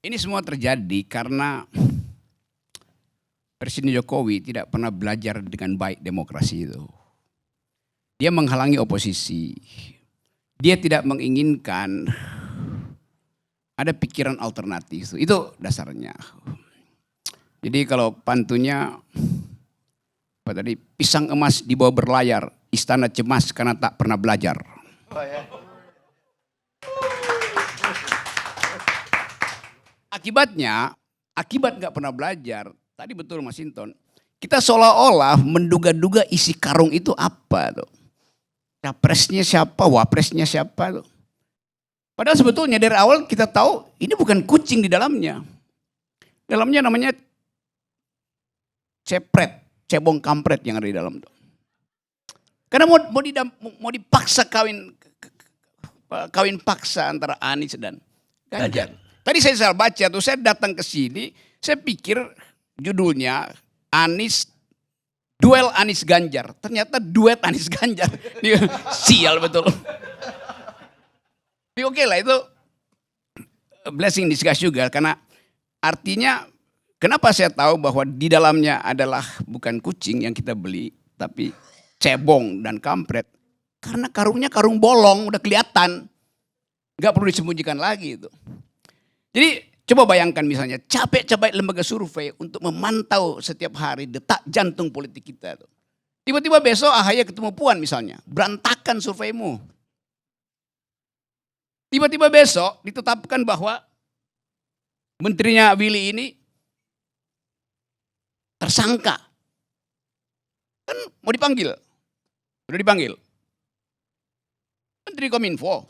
Ini semua terjadi karena Presiden Jokowi tidak pernah belajar dengan baik demokrasi itu. Dia menghalangi oposisi. Dia tidak menginginkan ada pikiran alternatif. Itu dasarnya. Jadi kalau pantunnya apa tadi, pisang emas dibawa berlayar, istana cemas karena tak pernah belajar. Akibatnya, akibat nggak pernah belajar, tadi betul Mas Hinton, kita seolah-olah menduga-duga isi karung itu apa tuh. Capresnya siapa, wapresnya siapa tuh. Padahal sebetulnya dari awal kita tahu ini bukan kucing di dalamnya. Dalamnya namanya cepret, cebong kampret yang ada di dalam tuh. Karena mau dipaksa kawin paksa antara Anies dan Ganjar. Tadi saya salah baca tuh, saya datang ke sini, saya pikir judulnya duel Anies Ganjar. Ternyata duet Anies Ganjar. Sial betul. Tapi oke lah, itu blessing in disguise juga, karena artinya kenapa saya tahu bahwa di dalamnya adalah bukan kucing yang kita beli, tapi cebong dan kampret. Karena karungnya karung bolong, udah kelihatan. Gak perlu disembunyikan lagi itu. Jadi coba bayangkan misalnya capek-capek lembaga survei untuk memantau setiap hari detak jantung politik kita. Tiba-tiba besok AHY ketemu Puan misalnya, berantakan surveimu. Tiba-tiba besok ditetapkan bahwa menterinya Willy ini tersangka. Kan mau dipanggil, udah dipanggil. Menteri Kominfo,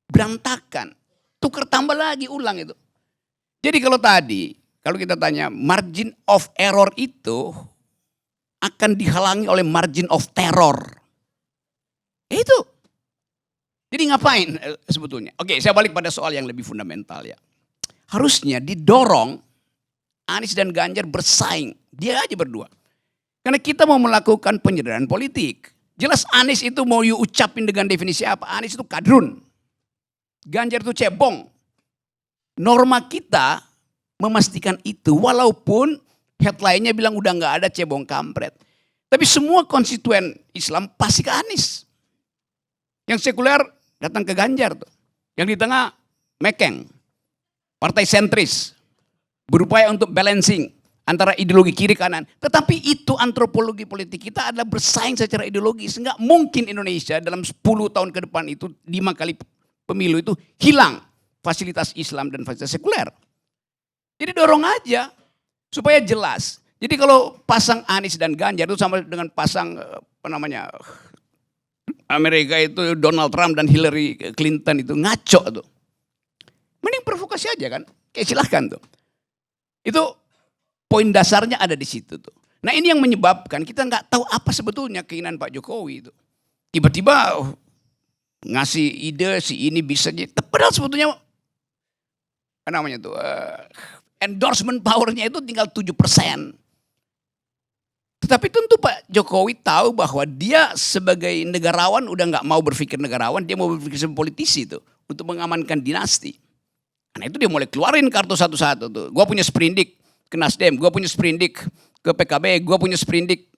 berantakan. Tukar tambah lagi, ulang itu. Jadi kalau kita tanya margin of error itu akan dihalangi oleh margin of terror. Itu. Jadi ngapain sebetulnya? Oke, saya balik pada soal yang lebih fundamental ya. Harusnya didorong Anies dan Ganjar bersaing. Dia aja berdua. Karena kita mau melakukan penyederhanaan politik. Jelas Anies itu mau ucapin dengan definisi apa? Anies itu kadrun. Ganjar itu cebong. Norma kita memastikan itu, walaupun headline-nya bilang udah nggak ada cebong kampret. Tapi semua konstituen Islam pasti ke Anies. Yang sekuler datang ke Ganjar tuh. Yang di tengah mekeng. Partai sentris. Berupaya untuk balancing antara ideologi kiri kanan. Tetapi itu antropologi politik kita adalah bersaing secara ideologis. Nggak mungkin Indonesia dalam 10 tahun ke depan itu 5 kali pemilu itu hilang fasilitas Islam dan fasilitas sekuler. Jadi dorong aja supaya jelas. Jadi kalau pasang Anies dan Ganjar itu sama dengan pasang apa namanya Amerika itu Donald Trump dan Hillary Clinton itu ngaco tuh. Mending provokasi aja kan. Kayak silahkan tuh. Itu poin dasarnya ada di situ tuh. Nah ini yang menyebabkan kita nggak tahu apa sebetulnya keinginan Pak Jokowi itu. Tiba-tiba ngasih ide si ini bisa jadi. Padahal sebetulnya apa namanya tuh endorsement powernya itu tinggal 7%. Tetapi tentu Pak Jokowi tahu bahwa dia sebagai negarawan udah nggak mau berpikir negarawan, dia mau berpikir sebagai politisi tuh untuk mengamankan dinasti. Karena itu dia mulai keluarin kartu satu-satu tuh. Gua punya sprindik ke Nasdem, gua punya sprindik ke PKB, gua punya sprindik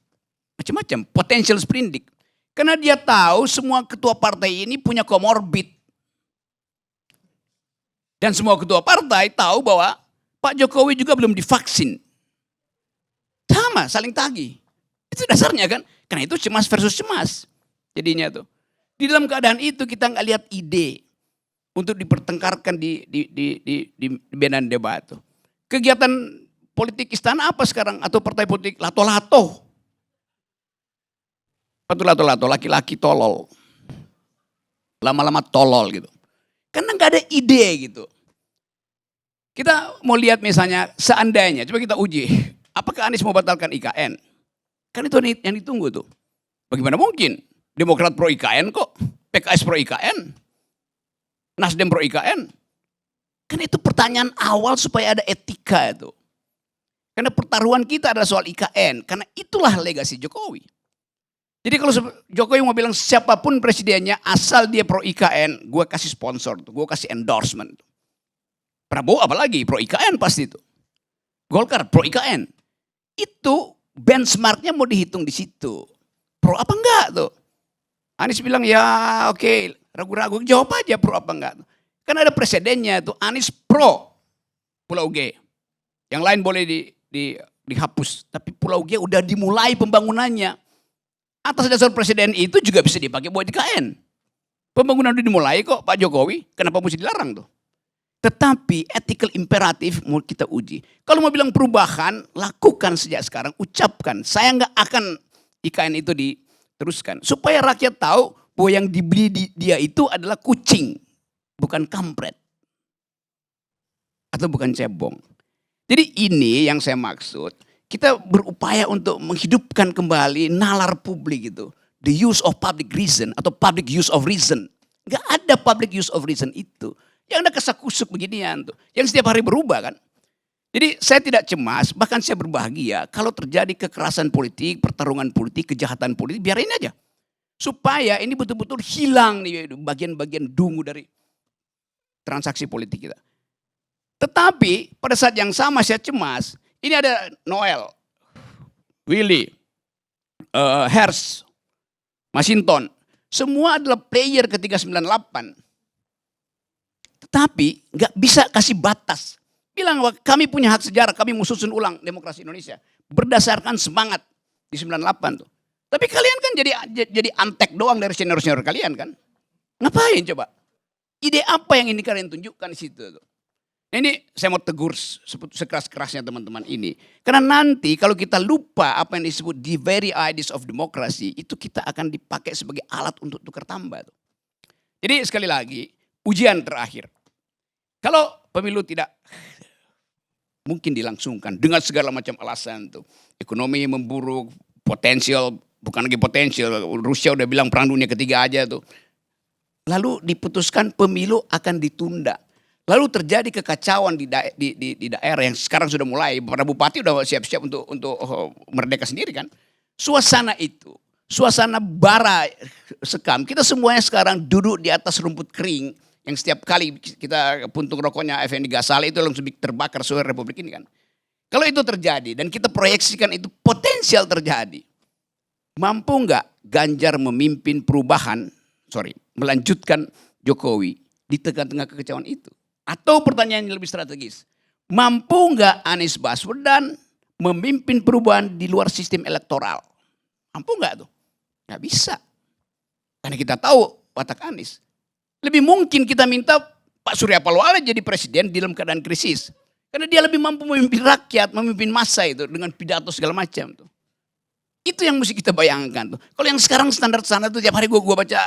macam-macam, potential sprindik. Karena dia tahu semua ketua partai ini punya komorbid. Dan semua ketua partai tahu bahwa Pak Jokowi juga belum divaksin. Sama, saling tagih. Itu dasarnya kan. Karena itu cemas versus cemas. Jadinya tuh. Di dalam keadaan itu kita nggak lihat ide untuk dipertengkarkan di medan debat tuh. Kegiatan politik istana apa sekarang? Atau partai politik lato-lato. Lato-lato, laki-laki tolol. Lama-lama tolol gitu. Karena nggak ada ide gitu. Kita mau lihat misalnya seandainya, coba kita uji. Apakah Anies mau batalkan IKN? Kan itu yang ditunggu tuh. Bagaimana mungkin? Demokrat pro IKN kok. PKS pro IKN. Nasdem pro IKN. Kan itu pertanyaan awal supaya ada etika itu. Karena pertaruhan kita adalah soal IKN. Karena itulah legasi Jokowi. Jadi kalau Jokowi mau bilang siapapun presidennya asal dia pro IKN, gue kasih sponsor, gue kasih endorsement. Prabowo apalagi pro IKN pasti itu. Golkar pro IKN. Itu benchmarknya mau dihitung di situ. Pro apa enggak tuh? Anies bilang ya oke, ragu-ragu, jawab aja pro apa enggak. Kan ada presidennya tuh, Anies pro Pulau G. Yang lain boleh dihapus, tapi Pulau G udah dimulai pembangunannya. Atas dasar presiden itu juga bisa dipakai buat IKN. Pembangunan udah dimulai kok Pak Jokowi, kenapa mesti dilarang tuh? Tetapi ethical imperatif mau kita uji. Kalau mau bilang perubahan, lakukan sejak sekarang, ucapkan. Saya nggak akan IKN itu diteruskan. Supaya rakyat tahu bahwa yang dibeli dia itu adalah kucing, bukan kampret. Atau bukan cebong. Jadi ini yang saya maksud, kita berupaya untuk menghidupkan kembali nalar publik itu. The use of public reason atau public use of reason. Nggak ada public use of reason itu. Yang ada kesakusuk beginian tuh. Yang setiap hari berubah kan. Jadi saya tidak cemas, bahkan saya berbahagia kalau terjadi kekerasan politik, pertarungan politik, kejahatan politik, biarin aja. Supaya ini betul-betul hilang nih bagian-bagian dungu dari transaksi politik kita. Tetapi pada saat yang sama saya cemas, ini ada Noel, Willy, Hers, Masinton, semua adalah player ketika 98. Tetapi nggak bisa kasih batas. Bilang bahwa kami punya hak sejarah, kami mau susun ulang demokrasi Indonesia. Berdasarkan semangat di 98 tuh. Tapi kalian kan jadi antek doang dari senior-senior kalian kan. Ngapain coba? Ide apa yang ini kalian tunjukkan di situ tuh? Nah ini saya mau tegur sekeras-kerasnya teman-teman ini. Karena nanti kalau kita lupa apa yang disebut the very ideas of democracy, itu kita akan dipakai sebagai alat untuk tukar tambah tuh. Jadi sekali lagi, ujian terakhir. Kalau pemilu tidak mungkin dilangsungkan dengan segala macam alasan tuh. Ekonomi memburuk, potensial, bukan lagi potensial, Rusia udah bilang perang dunia ketiga aja tuh. Lalu diputuskan pemilu akan ditunda. Lalu terjadi kekacauan di daerah yang sekarang sudah mulai. Para bupati udah siap-siap untuk merdeka sendiri kan. Suasana itu, suasana bara sekam. Kita semuanya sekarang duduk di atas rumput kering. Yang setiap kali kita puntung rokoknya Effendi Ghazali itu langsung terbakar seluruh republik ini kan. Kalau itu terjadi dan kita proyeksikan itu potensial terjadi. Mampu nggak Ganjar memimpin perubahan, melanjutkan Jokowi di tengah-tengah kekecewaan itu? Atau pertanyaan yang lebih strategis, mampu nggak Anies Baswedan memimpin perubahan di luar sistem elektoral? Mampu nggak tuh? Nggak bisa. Karena kita tahu watak Anies. Lebih mungkin kita minta Pak Surya Paloh jadi presiden di dalam keadaan krisis. Karena dia lebih mampu memimpin rakyat, memimpin massa itu dengan pidato segala macam tuh. Itu yang mesti kita bayangkan tuh. Kalau yang sekarang standar-standar tuh tiap hari gue baca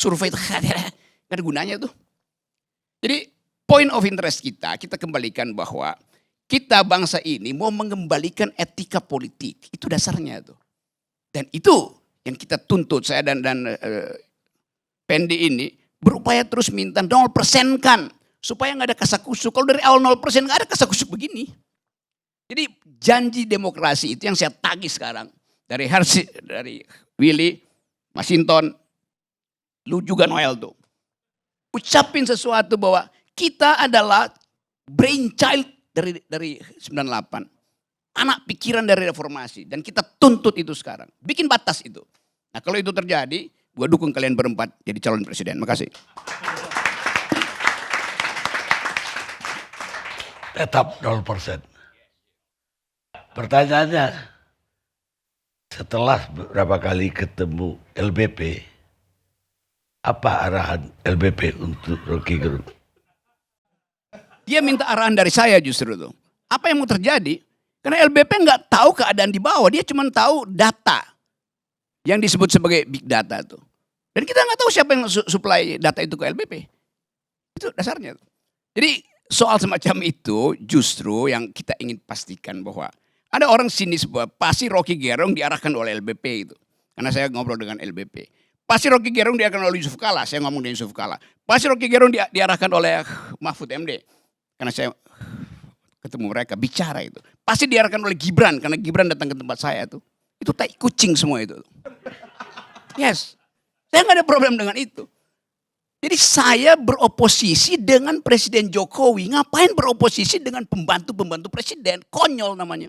survei itu gak ada gunanya tuh. Jadi point of interest kita kembalikan bahwa kita bangsa ini mau mengembalikan etika politik. Itu dasarnya tuh. Dan itu yang kita tuntut, saya dan Pendi ini berupaya terus minta 0% kan. Supaya gak ada kasakusuk. Kalau dari awal 0% gak ada kasakusuk begini. Jadi janji demokrasi itu yang saya tagih sekarang. Dari Hersi, dari Willy, Masinton, lu juga Noel tuh. Ucapin sesuatu bahwa kita adalah brainchild dari 98. Anak pikiran dari reformasi. Dan kita tuntut itu sekarang. Bikin batas itu. Nah kalau itu terjadi, gue dukung kalian berempat jadi calon presiden. Makasih. Tetap 0%. Pertanyaannya, setelah beberapa kali ketemu LBP, apa arahan LBP untuk Rocky Gerung? Dia minta arahan dari saya justru tuh. Apa yang mau terjadi? Karena LBP nggak tahu keadaan di bawah, dia cuma tahu data yang disebut sebagai big data tuh. Dan kita nggak tahu siapa yang supply data itu ke LBP. Itu dasarnya. Jadi soal semacam itu justru yang kita ingin pastikan bahwa ada orang sinis bahwa pasti Rocky Gerung diarahkan oleh LBP itu. Karena saya ngobrol dengan LBP. Pasti Rocky Gerung diarahkan oleh Yusuf Kalla. Saya ngomong dengan Yusuf Kalla. Pasti Rocky Gerung diarahkan oleh Mahfud MD. Karena saya ketemu mereka bicara itu. Pasti diarahkan oleh Gibran. Karena Gibran datang ke tempat saya tuh. Itu tai kucing semua itu. Yes. Saya nggak ada problem dengan itu. Jadi saya beroposisi dengan Presiden Jokowi. Ngapain beroposisi dengan pembantu-pembantu presiden? Konyol namanya.